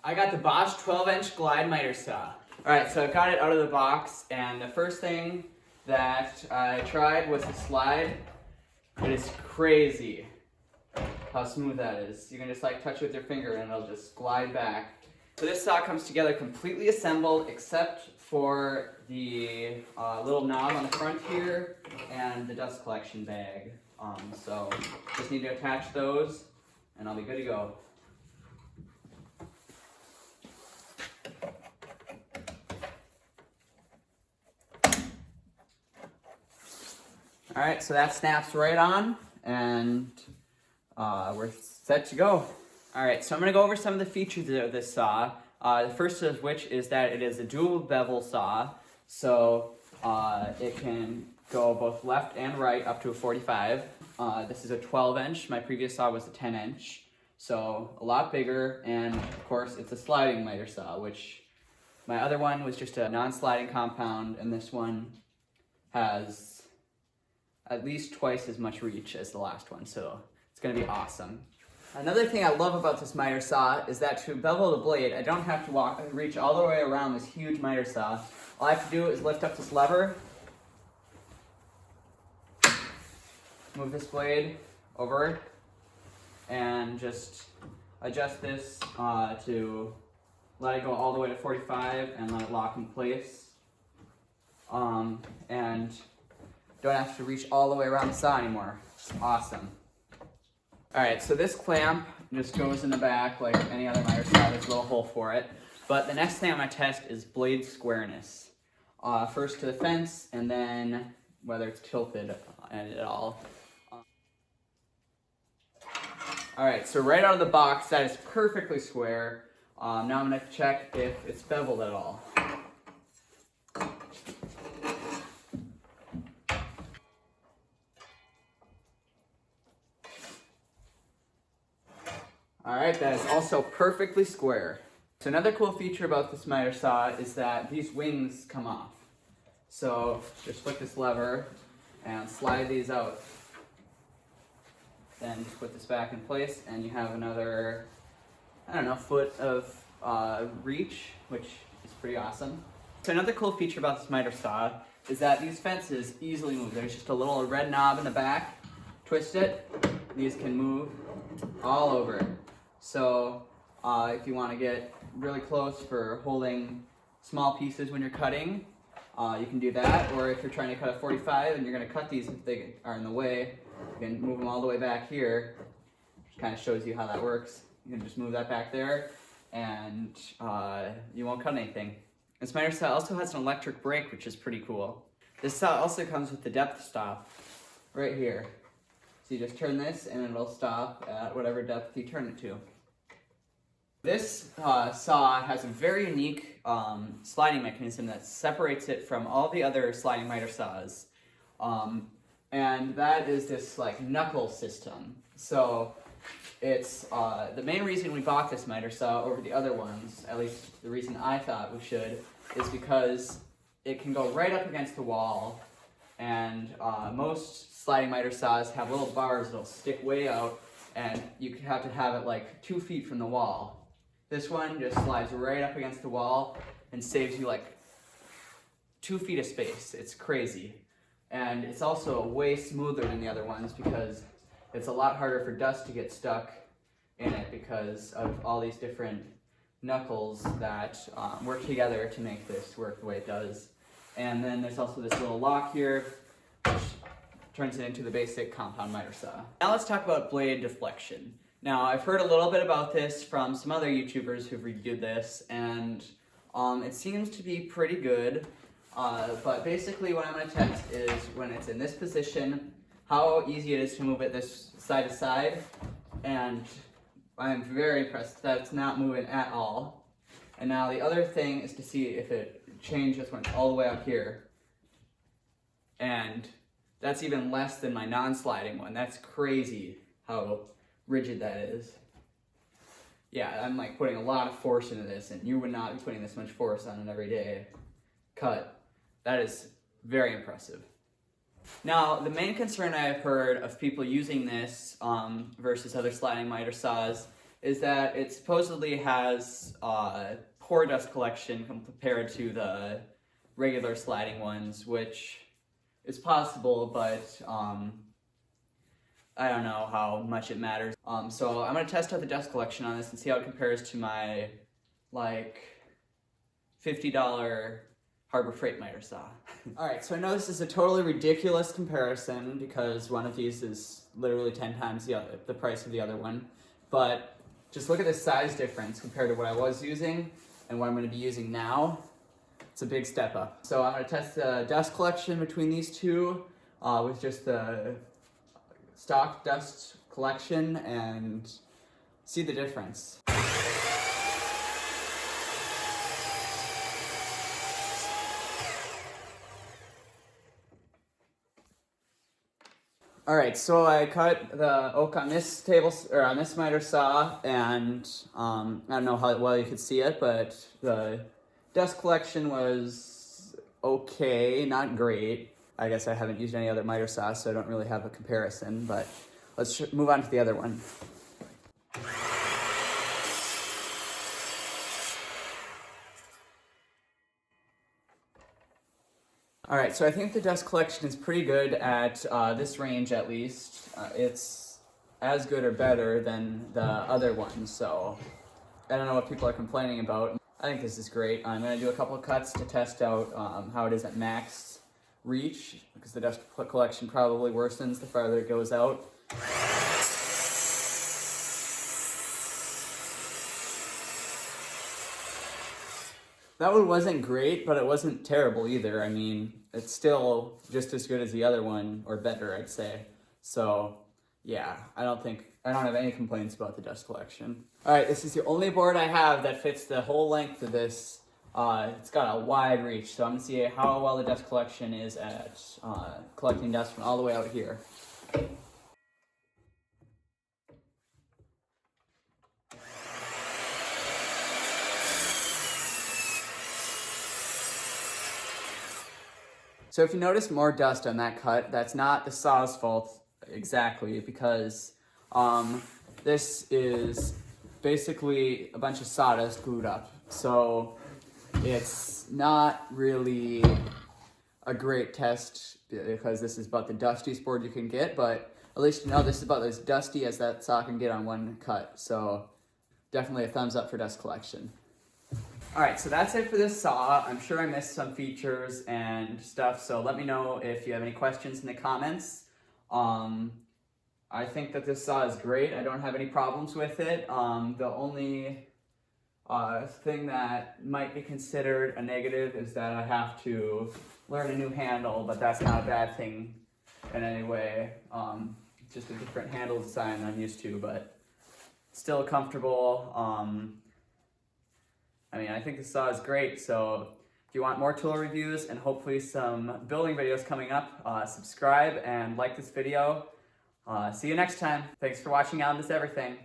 I got the Bosch 12-inch glide miter saw. Alright, so I got it out of the box, and the first thing that I tried was the slide. It is crazy how smooth that is. You can just like touch it with your finger and it'll just glide back. So this saw comes together completely assembled except for the little knob on the front here and the dust collection bag. So just need to attach those and I'll be good to go. Alright, so that snaps right on and we're set to go. Alright, so I'm going to go over some of the features of this saw. The first of which is that it is a dual bevel saw, so it can go both left and right up to a 45. This is a 12-inch, my previous saw was a 10-inch, so a lot bigger, and of course it's a sliding miter saw, which my other one was just a non-sliding compound, and this one has at least twice as much reach as the last one, so it's going to be awesome. Another thing I love about this miter saw is that to bevel the blade, I don't have to reach all the way around this huge miter saw. All I have to do is lift up this lever, move this blade over, and just adjust this to let it go all the way to 45 and let it lock in place. And don't have to reach all the way around the saw anymore. It's awesome. Alright, so this clamp just goes in the back like any other miter saw. There's a little hole for it. But the next thing I'm going to test is blade squareness. First to the fence, and then whether it's tilted at all. Alright, so right out of the box, that is perfectly square. Now I'm going to check if it's beveled at all. Alright, that is also perfectly square. So another cool feature about this miter saw is that these wings come off. So just flick this lever and slide these out. Then just put this back in place and you have another, I don't know, foot of reach, which is pretty awesome. So another cool feature about this miter saw is that these fences easily move. There's just a little red knob in the back. Twist it, these can move all over. So if you want to get really close for holding small pieces when you're cutting, you can do that. Or if you're trying to cut a 45 and you're going to cut these if they are in the way, you can move them all the way back here. Which kind of shows you how that works. You can just move that back there and you won't cut anything. This miter saw also has an electric brake, which is pretty cool. This saw also comes with the depth stop right here. So you just turn this and it'll stop at whatever depth you turn it to. This saw has a very unique sliding mechanism that separates it from all the other sliding miter saws. And that is this like knuckle system. So it's the main reason we bought this miter saw over the other ones, at least the reason I thought we should, is because it can go right up against the wall, and most sliding miter saws have little bars that'll stick way out, and you have to have it like 2 feet from the wall. This one just slides right up against the wall and saves you like 2 feet of space. It's crazy. And it's also way smoother than the other ones because it's a lot harder for dust to get stuck in it because of all these different knuckles that work together to make this work the way it does. And then there's also this little lock here, which turns it into the basic compound miter saw. Now let's talk about blade deflection. Now I've heard a little bit about this from some other YouTubers who've reviewed this, and it seems to be pretty good. But basically what I'm going to test is when it's in this position, how easy it is to move it this side to side, and I'm very impressed that it's not moving at all. And now the other thing is to see if it changes when it's all the way up here. And that's even less than my non-sliding one. That's crazy how rigid that is. Yeah, I'm like putting a lot of force into this, and you would not be putting this much force on an everyday cut. That is very impressive. Now, the main concern I have heard of people using this versus other sliding miter saws is that it supposedly has pore dust collection compared to the regular sliding ones, which is possible, but I don't know how much it matters. So I'm gonna test out the dust collection on this and see how it compares to my like $50 Harbor Freight miter saw. Alright, so I know this is a totally ridiculous comparison because one of these is literally 10 times the price of the other one, but just look at the size difference compared to what I was using and what I'm going to be using now. It's a big step up. So I'm going to test the dust collection between these two with just the stock dust collection and see the difference. Alright, so I cut the oak on this on this miter saw, and I don't know how well you could see it, but the dust collection was okay, not great. I guess I haven't used any other miter saws, so I don't really have a comparison, but let's move on to the other one. Alright, so I think the dust collection is pretty good at this range at least. It's as good or better than the other ones, so I don't know what people are complaining about. I think this is great. I'm going to do a couple of cuts to test out how it is at max reach, because the dust collection probably worsens the farther it goes out. That one wasn't great, but it wasn't terrible either. I mean, it's still just as good as the other one, or better, I'd say. So, yeah, I don't have any complaints about the dust collection. All right, this is the only board I have that fits the whole length of this. It's got a wide reach, so I'm gonna see how well the dust collection is at collecting dust from all the way out here. So if you notice more dust on that cut, that's not the saw's fault exactly, because this is basically a bunch of sawdust glued up. So it's not really a great test because this is about the dustiest board you can get, but at least you know this is about as dusty as that saw can get on one cut. So definitely a thumbs up for dust collection. Alright, so that's it for this saw. I'm sure I missed some features and stuff, so let me know if you have any questions in the comments. I think that this saw is great. I don't have any problems with it. The only thing that might be considered a negative is that I have to learn a new handle, but that's not a bad thing in any way. Just a different handle design than I'm used to, but still comfortable. I mean, I think the saw is great, so if you want more tool reviews and hopefully some building videos coming up, subscribe and like this video. See you next time. Thanks for watching Alan Does Everything.